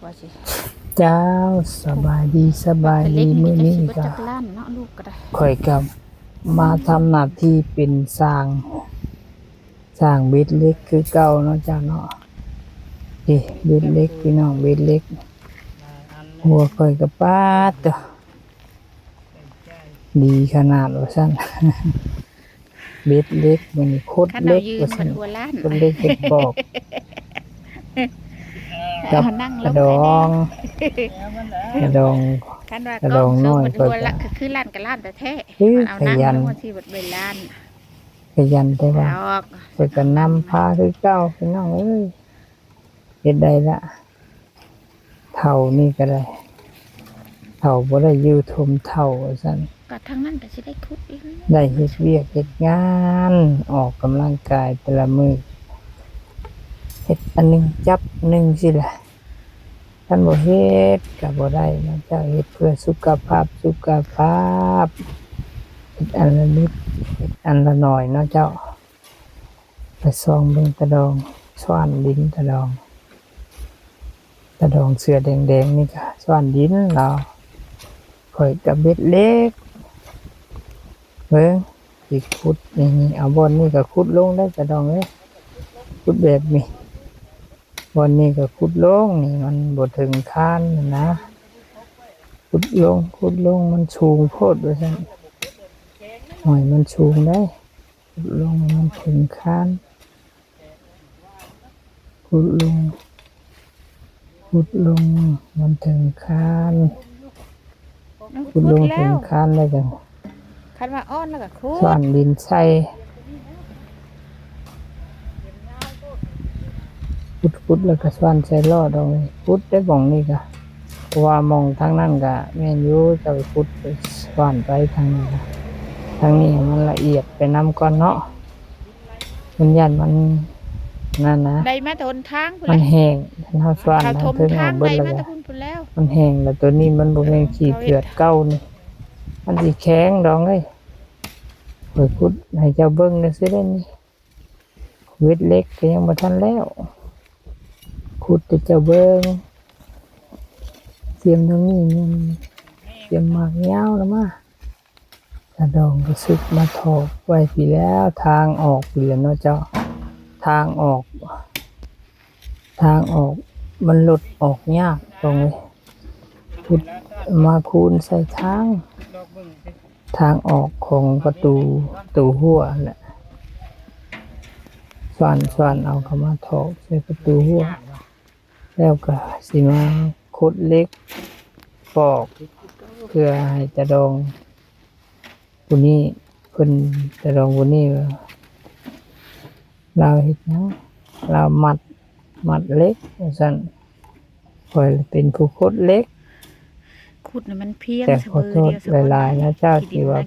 ว่าสิเจ้าสบายดีมื้อนี้ก็จักล้านเนาะลูกก็ได้ข่อยก็มาทำหน้าที่เป็นสร้างเบ็ดเล็กคือเก่าเนาะเจ้าเนาะนี่เบ็ดเล็กพี่น้องเบ็ดเล็กหัวข่อยก็ปาดตัวดีขนาดว่าซั่น เบ็ดเล็กมันโคตรเล็กว่าซั่นคนเล็กเฮ็ดบอกกับกระดองกระดองคันว่ากระดองน้อยก็คือล้านกับล้านแต่แท้เอานั่งทั้งวันที่บดเวลานขยันแต่ว่าเพิ่นก็นำพาคือเก่าพี่น้องเอ้ยเฮ็ดได้ละเท่านี้ก็ได้เท่าบ่ได้อยู่ทมเท่าว่าซั่นก็ทางนั้นก็สิได้คุดอีกได้เฮ็ดเวียกเฮ็ดงานออกกำลังกายแต่ละมื้อเฮ็ดอันนึงจับอันนึงสิล่ะท่านบ่เฮ็ดก็บ่ได้นะเจ้าเฮ็ดเพื่อสุขภาพเฮ็ดอันละนิดเฮ็ดอันละหน่อยเนาะเจ้าไปส่องเบิ่งตะดองสว่านดินตะดองเสือแดงๆนี่ก็สว่านดินเราข่อยก็เบ็ดเล็กเบิ่งสิขุดนี่เอาบ่อนนี่ก็ขุดลงได้ตะดองเอ้ยขุดแบบนี้บ่อนนี้ก็ขุดลงนี่มันบ่ถึงคานนะขุดลงมันสูงโพดว่าซั่นหอยมันสูงได้ขุดลงมันถึงคานขุดลงมันถึงคานขุดลงถึงคานแล้วจังคันว่าอ้อนแล้วก็คุดซ่อนดินใส่ขุดแล้วก็ซ่อนใส่ล้อดองเลยขุดได้บ่องนี่ก็เพราะว่ามองทางนั้นก็แม่นอยู่จะไปขุดไปซ่อนไปทางนี้ก็ทางนี้มันละเอียดไปนำก่อนเนาะมันยันมันนั่นนะได้มาทนทางพุ่นมันแห้งเฮาซ่อนทมทางได้มาพุ่นแล้วมันแห้งแล้วตัวนี้มันบ่แม่นขี้เผือดเก่านี่มันสิแข็งดองเอ้ยข่อยขุดให้เจ้าเบิ่งได้ซิได้นี่เวทเล็กก็ยังบ่ทันแล้วขุดให้เจ้าเบิ่งเสียมตรงนี้มันเสียมมากยาวแล้วมาตะดองก็ซึกมาถอกไว้ปีแล้วทางออกปีแล้วเนาะเจ้าทางออกมันหลุดออกยากตรงเลยขุดมาคูณใส่ทางออกของประตูหัวแหละสว่านเอาเข้ามาถอกใส่ประตูหัวแล้วก็สิมาขุดเล็กปอกเพื่อให้ตะดองผู้นี้เพิ่นตะดองผู้นี้เราเฮ็ดหยังเรามัดเล็กว่าซั่นข่อยเป็นผู้ขุดเล็กขุดน่ะมันเพียงแต่ขอโทษหลายๆนะเจ้าที่ว่า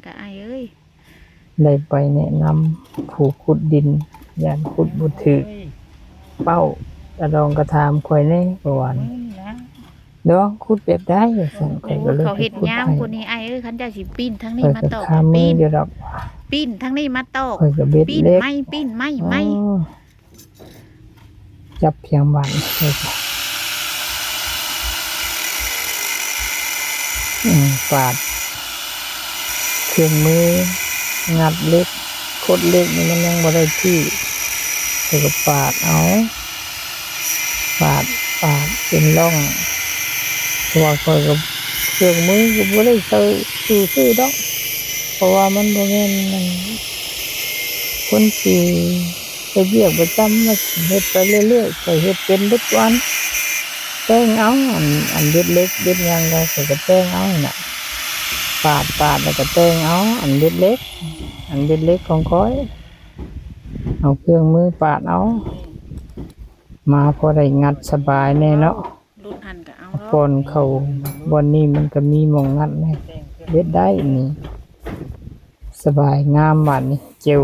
ได้ไปแนะนำผู้ขุดดินย่านขุดบ่ถูกเป้าตะดองกระถามข่อยแน่ประวันดองขุดแบบใดว่าซั่นข่อยก็เลยเขาเฮ็ดยามพุ่นนี่อ้ายเอ้ยคันเจ้าสิปีนทางนี้มาตอกปีนทางนี้มาตอกปีนไม้จับเพียงวันเลยปาดเครื่องมืองัดเล็กโคตรเล็กนี่มันยังบ่ได้ที่แล้วก็ปาดเป็นร่องเพราะว่าคอยกับเครื่องมือก็บ่ได้ซื้อดอกเพราะว่ามันบ่แม่นคนสิไปเรียกประจำมาเฮ็ดไปเรื่อยๆก็เฮ็ดเป็นทุกวันแต่งเอาอันเด็ดเล็กเด็ดยังก็แต่งเอาน่ะปาดแล้วก็แต่งเอาอันเด็ดเล็กของก้อยเอาเครื่องมือปาดเอามาพอได้งัดสบายแน่เนาะรุ่นหันก็เอาก่อนเข้าบ่อนนี้มันก็มีหม่องงัดแน่เด็ดได้นี่สบายงามบัดนี้เจล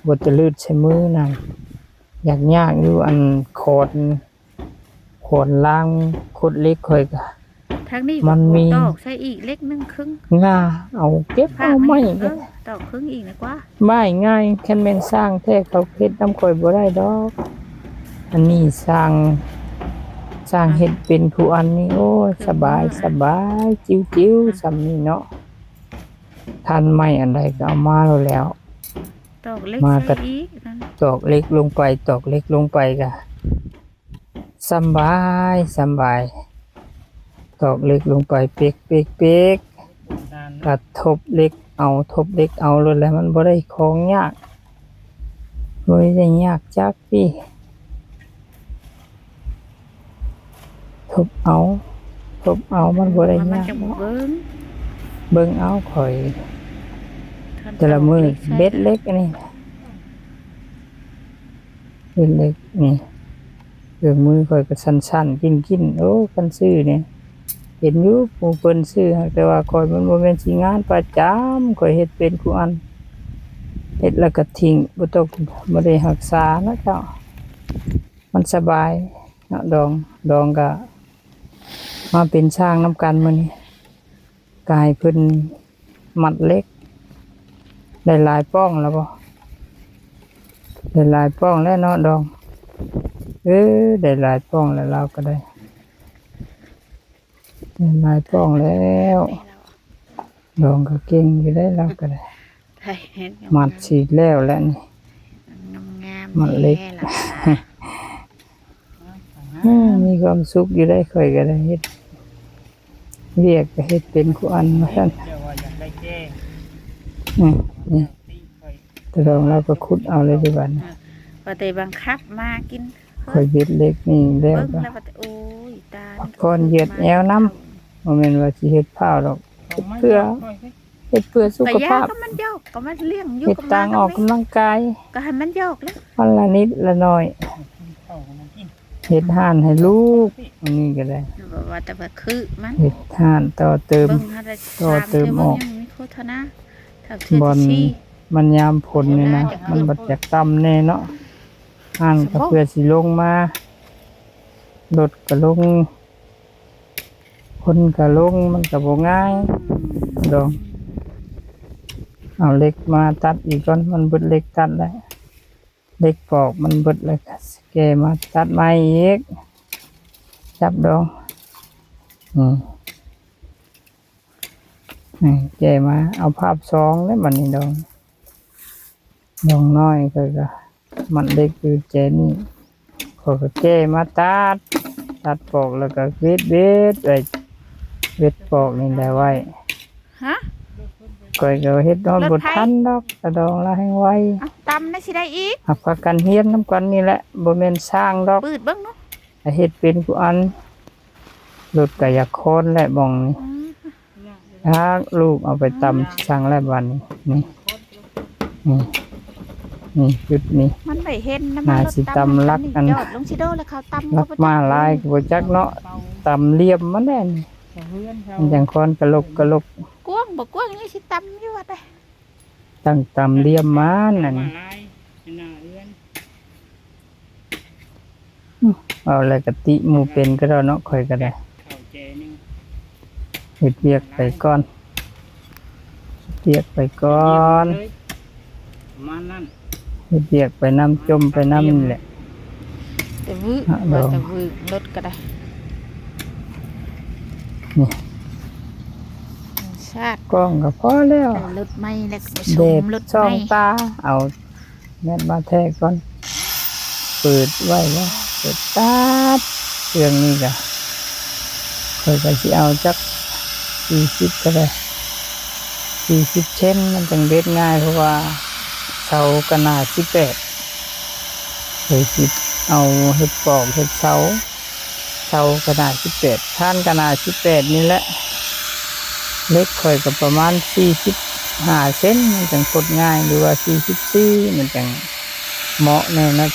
บ่จะลืดใช้มือนั่นยากอยู่อันโคดล่างโคดเล็กค่อยก็ทางนี้มันมีตอกใส่อีกเล็กนึงครึ่งงาเอาเก็บเอาไม้ตอกครึ่งอีกนะกว่าไม้ง่ายแค่แม่นสร้างแท้เขาเฮ็ดนำข่อยบ่ได้ดอกอันนี้สร้าง สร้างเฮ็ดเป็นผู้อันนี้โอ้ยสบายสบายจิ้วๆซำนี้เนาะทันไม่อันใดก็เอามาแล้ว ตอกเล็ก มา ใส่ กับ อีกนั่น ตอกเล็กลงไปตอกเล็กลงไปก็สำบายสำบายตอกเล็กลงไปเป๊กๆก็ทบเล็กเอาทบเล็กเอาเลยแหละมันบ่ได้ของยากบ่ได้ยากจักพี่ทบเอามันบ่ได้ มัน ยาก จะบ่เบิ่ง เบิ่งเอาข่อย ท่าน แต่ละมือ ตกใส่ เบ็ดเล็กอันนี้เบ็ดเล็กนี่มือข่อยก็สั้นๆกินโอ้กันซื้อเนี่ยเห็นอยู่ผู้เพิ่นซื้อแต่ว่าข่อยมันบ่แม่นสิงานประจำข่อยเฮ็ดเป็นกูอันเฮ็ดแล้วก็ทิ้งบ่ได้รักษานะเจ้ามันสบายเนาะดองก็มาเป็นช่างนำกันมื้อนี้กายเพิ่นมัดเล็กได้หลายป้องแล้วบ่ได้หลายป้องแล้วเนาะดองได้หลายป้องแล้วเราก็ได้หลายป้องแล้วดองก็เก่งอยู่ได้เราก็ได้ ได้เห็น มัดฉีดแล้วแล้วนี่ งาม มันเล็ก แน่ล่ะ มีความสุขอยู่ได้ค่อยก็ได้เฮ็ดเรียกก็เฮ็ดเป็นคู่อันว่าซั่นนี่แต่ดองเราก็ขุดเอาเลยดีกว่านะ ปฏิบังคับมากิน ค่อยเบ็ดเล็กนี่แล้ว เบิ่ง ก็ แล้วปฏิโอ้ยตา ก่อนเหยียดแอวน้ำบ่แม่นว่าสิเฮ็ดผ้าดอกเฮ็ดเพื่อสุ กะ ข ยา ภาพ ก็มันโยกก็มันเลี้ยงอยู่ เฮ็ด กับ ต่างออกกำลังกาย ก็ให้มันโยกแล้ว วันละนิดละหน่อยเฮ็ดห่านให้ลูกอันนี้ก็ได้ ว่าแต่ว่าคือมัน เฮ็ดห่านต่อเติม เบิ่งหาได้ ต่อเติมออก ยังมีโฆษณาถ้าเชื่ บอล ที่ มันยามผลนี่นะมันบัดจากต่ำแน่เนาะห่านก็เพื่อสิลงมารถก็ลงคนก็ลงมันก็บ่ง่ายดองเอาเหล็กมาตัดอีกก่อนมันเบิดเหล็กตัดแล้วเหล็กปอกมันเบิดแล้วก็แกมาตัดใหม่อีกจับดองแกมาเอาภาพสองแล้วมันนี่ดองน้อยก็มันเล็กคือเจนี่เขาก็แกมาตัดปอกแล้วก็เวทปอกนี่ได้ไว้ ฮะ ก่อยก็เฮ็ดนอนบ่ทันดอกกระดองละให้ไว เอาตำได้สิได้อีก หักพากันเฮียนนำกันนี่แหละบ่แม่นสร้างดอก ปืดเบิ่งเนาะ เฮ็ดเป็นผู้อันรถก็อยากโคนและบ่องนี่ถ้าลูกเอาไปตำสั่งแล้วบัดนี้นี่จุดนี้ มันไม่เห็นนะ น่าสิตำลักอัน ยอดลงสิโดแล้วเขาตำ ลักมาหลายก็บ่จักเนาะตำเลียมมันแน่นี่มันจังคอนกะลกกว้างบ่กว้างนี่สิตำอยู่ว่าได้ ตั้งตำเลียมมานั่นเอาแล้วก็ติหมู่เป็นก็ได้เนาะค่อยก็ได้เฮ็ดเวียกไปก่อนเฮ็ดเวียกไปน้ำจมไปน้ำนี่แหละ แต่วื้อว่าแต่วื้อรถก็ได้ นี่ ชาติ กล้องก็พอแล้ว รถไม่แล้วก็ช เด็ ม ด รถ ช่อง ไม่ ตาเอาแม่นมาแท้ก่อนเปิดไว้แล้วเปิดตาดเครื่องนี้ก็ค่อยก็สิเอาจัก40ก็ได้40เช่นมันจังเบ็ดง่ายเพราะว่าเสาก็น่า18เคยคิดเอาเฮ็ดปอกเฮ็ดเสาก็น่า18ท่านก็น่า18นี่แหละเล็กค่อยก็ประมาณ45เซนมันจังกดง่ายหรือว่า44มันจังเหมาะแน่นะ